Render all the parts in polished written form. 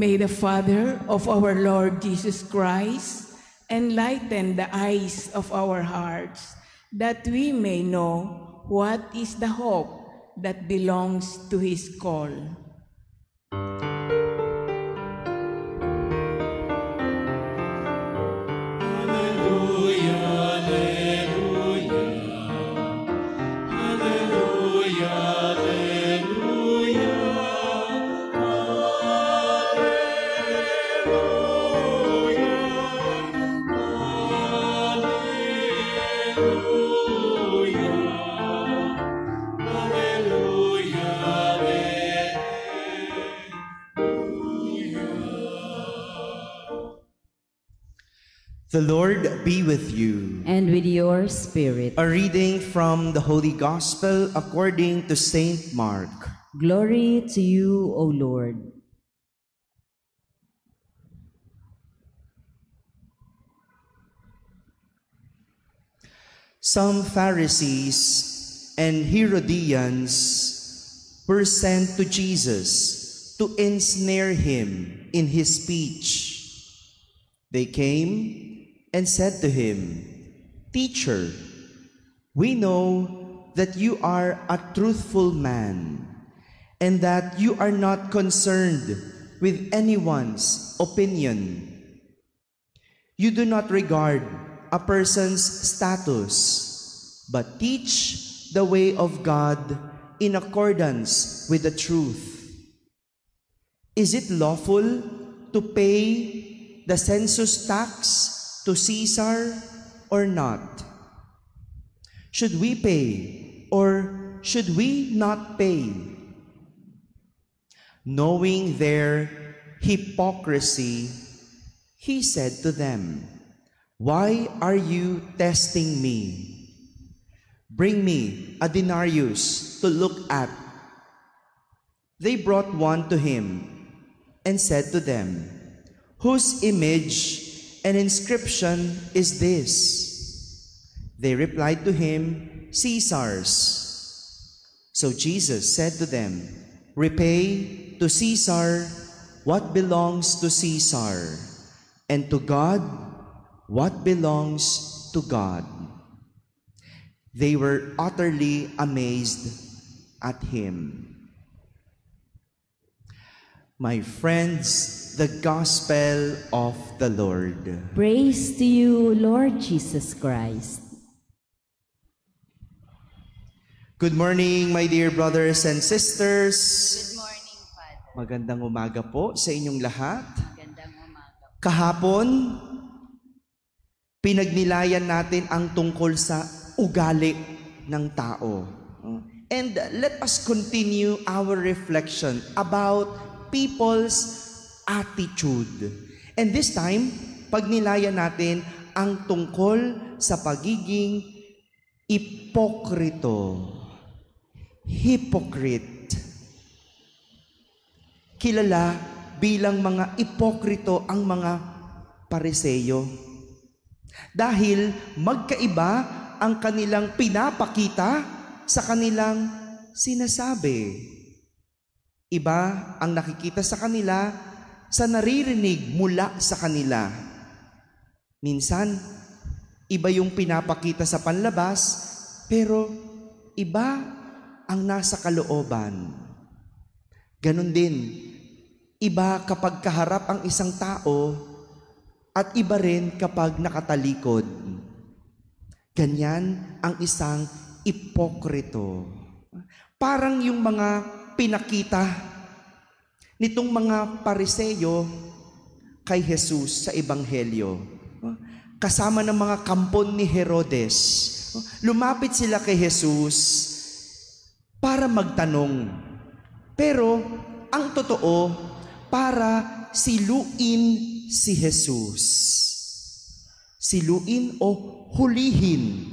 May the Father of our Lord Jesus Christ enlighten the eyes of our hearts, that we may know what is the hope that belongs to His call. The Lord be with you. And with your spirit. A reading from the Holy Gospel according to Saint Mark. Glory to you, O Lord. Some Pharisees and Herodians were sent to Jesus to ensnare him in his speech. They came and said to him, "Teacher, we know that you are a truthful man and that you are not concerned with anyone's opinion. You do not regard a person's status, but teach the way of God in accordance with the truth. Is it lawful to pay the census tax to Caesar or not? Should we pay or should we not pay?" Knowing their hypocrisy, he said to them, "Why are you testing me? Bring me a denarius to look at." They brought one to him and said to them, "Whose image and inscription is this?" They replied to him, "Caesar's." So Jesus said to them, "Repay to Caesar what belongs to Caesar, and to God what belongs to God." They were utterly amazed at him. My friends, the Gospel of the Lord. Praise to you, Lord Jesus Christ. Good morning, my dear brothers and sisters. Good morning, Father. Magandang umaga po sa inyong lahat. Magandang umaga. Kahapon, pinagnilayan natin ang tungkol sa ugali ng tao. And let us continue our reflection about people's attitude. And this time, pagnilayan natin ang tungkol sa pagiging ipokrito. Hypocrite. Kilala bilang mga ipokrito ang mga Pariseyo. Dahil magkaiba ang kanilang pinapakita sa kanilang sinasabi. Iba ang nakikita sa kanila sa naririnig mula sa kanila. Minsan, iba yung pinapakita sa panlabas, pero iba ang nasa kalooban. Ganon din, iba kapag kaharap ang isang tao at iba rin kapag nakatalikod. Ganyan ang isang ipokrito. Parang yung mga pinakita nitong mga Pariseyo kay Jesus sa Ebanghelyo. Kasama ng mga kampon ni Herodes. Lumapit sila kay Jesus para magtanong. Pero ang totoo, para siluin si Jesus. Siluin o hulihin.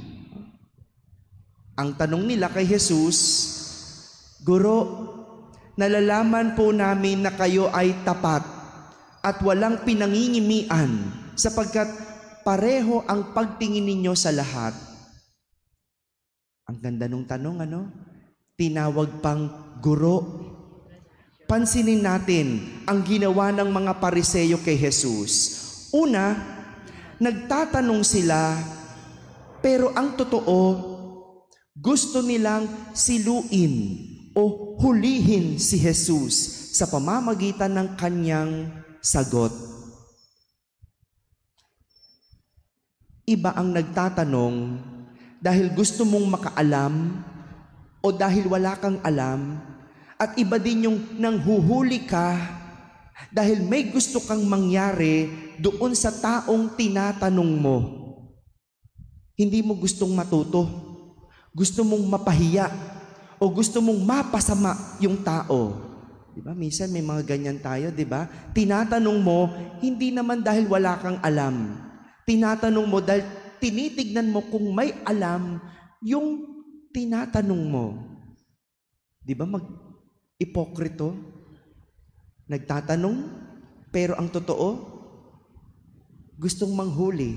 Ang tanong nila kay Jesus, "Guro, nalalaman po namin na kayo ay tapat at walang pinangingimian sapagkat pareho ang pagtingin ninyo sa lahat." Ang ganda nung tanong, ano? Tinawag pang guro. pansinin natin ang ginawa ng mga Pariseyo kay Jesus. Una, nagtatanong sila, pero ang totoo, gusto nilang siluin o hulihin si Jesus sa pamamagitan ng kanyang sagot. Iba ang nagtatanong dahil gusto mong makaalam o dahil wala kang alam, at iba din yung nanghuhuli ka dahil may gusto kang mangyari doon sa taong tinatanong mo. Hindi mo gustong matuto, gusto mong mapahiya, o gusto mong mapasama yung tao. Diba? Minsan may mga ganyan tayo, diba? Tinatanong mo, hindi naman dahil wala kang alam. Tinatanong mo dahil tinitignan mo kung may alam yung tinatanong mo. Diba ipokrito? Nagtatanong, pero ang totoo, gustong manghuli.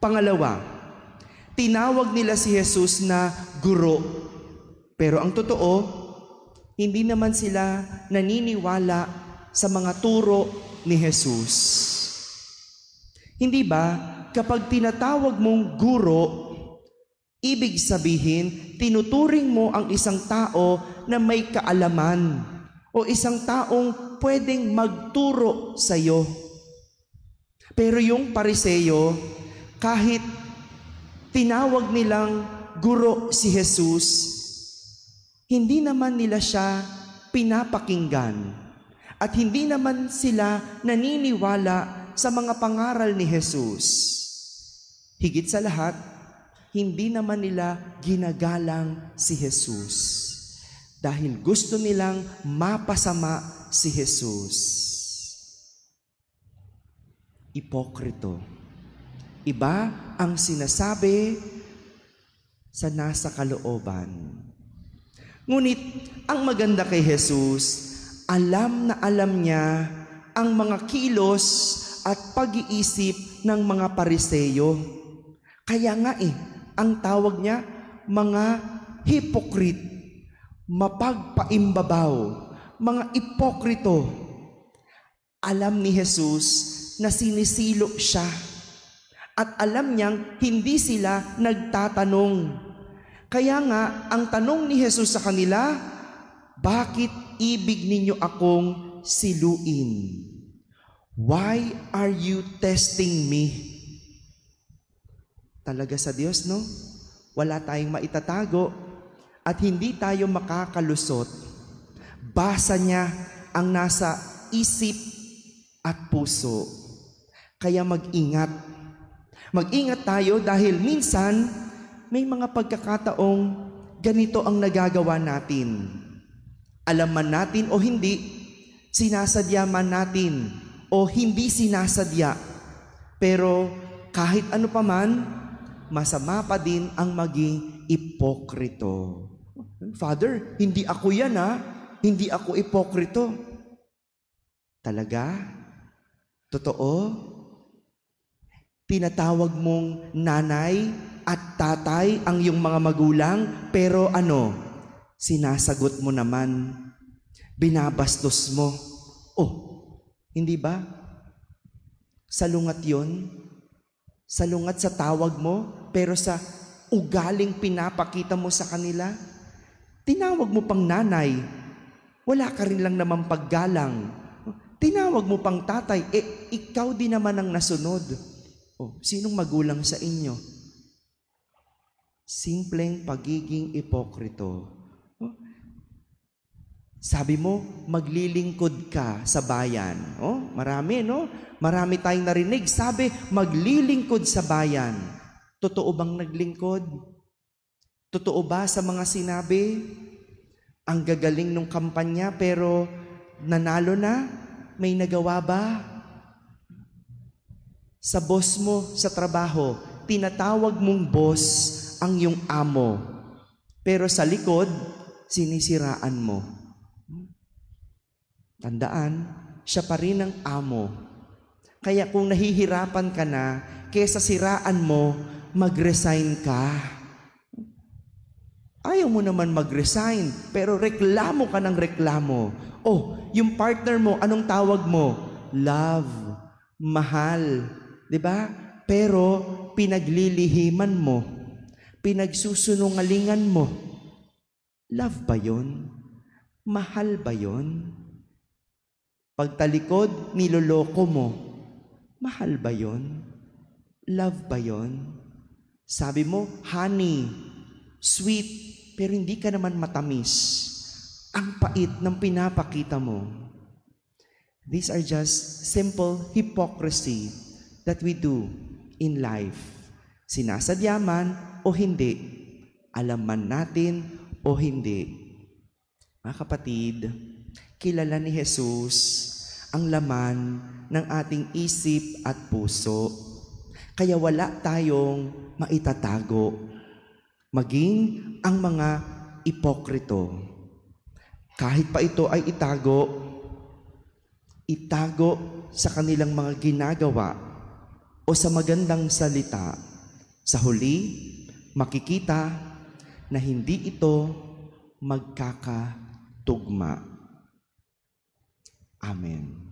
Pangalawa, tinawag nila si Jesus na guro. Pero ang totoo, hindi naman sila naniniwala sa mga turo ni Jesus. Hindi ba, kapag tinatawag mong guro, ibig sabihin, tinuturing mo ang isang tao na may kaalaman o isang taong pwedeng magturo sa iyo. Pero yung Pariseyo, kahit tinawag nilang guro si Jesus, hindi naman nila siya pinapakinggan at hindi naman sila naniniwala sa mga pangaral ni Jesus. Higit sa lahat, hindi naman nila ginagalang si Jesus dahil gusto nilang mapasama si Jesus. Ipokrito. Iba ang sinasabi sa nasa kalooban. Ngunit ang maganda kay Jesus, alam na alam niya ang mga kilos at pag-iisip ng mga Pariseyo. Kaya nga ang tawag niya, mga hypocrite, mapagpaimbabaw, mga ipokrito. Alam ni Jesus na sinisilo siya. At alam niyang hindi sila nagtatanong. Kaya nga, ang tanong ni Jesus sa kanila, bakit ibig ninyo akong siluin? Why are you testing me? Talaga sa Diyos, no? Wala tayong maitatago at hindi tayo makakalusot. Basa niya ang nasa isip at puso. Kaya mag-ingat. Mag-ingat tayo dahil minsan may mga pagkakataong ganito ang nagagawa natin. Alam man natin o hindi, sinasadya man natin o hindi sinasadya. Pero kahit ano pa man, masama pa din ang maging ipokrito. Father, hindi ako yan Hindi ako ipokrito. Talaga? Totoo? Tinatawag mong nanay at tatay ang iyong mga magulang, pero sinasagot mo naman, binabastos mo. Hindi ba? Salungat yon. Salungat sa tawag mo, pero sa ugaling pinapakita mo sa kanila, tinawag mo pang nanay, wala ka rin lang naman paggalang. Tinawag mo pang tatay, ikaw din naman ang nasunod. Sinong magulang sa inyo? Simpleng pagiging ipokrito. Sabi mo, maglilingkod ka sa bayan. Marami, no? Marami tayong narinig. Sabi, maglilingkod sa bayan. Totoo bang naglingkod? Totoo ba sa mga sinabi? Ang gagaling ng kampanya pero nanalo na? May nagawa ba? Sa boss mo sa trabaho, tinatawag mong boss ang iyong amo. Pero sa likod, sinisiraan mo. Tandaan, siya pa rin ang amo. Kaya kung nahihirapan ka na, kesa siraan mo, mag-resign ka. Ayaw mo naman mag-resign, pero reklamo ka ng reklamo. Oh, yung partner mo, anong tawag mo? Love, mahal, 'di ba? Pero pinaglilihiman mo, pinagsusunungalingan mo. Love ba 'yon? Mahal ba 'yon? Pagtalikod, niloloko mo. Mahal ba 'yon? Love ba 'yon? Sabi mo, honey, sweet, pero hindi ka naman matamis. Ang pait ng pinapakita mo. These are just simple hypocrisy that we do in life. Sinasadya man o hindi, alam man natin o hindi. Mga kapatid, kilala ni Jesus ang laman ng ating isip at puso. Kaya wala tayong maitatago. Maging ang mga ipokrito. Kahit pa ito ay itago sa kanilang mga ginagawa o sa magandang salita. Sa huli, makikita na hindi ito magkakatugma. Amen.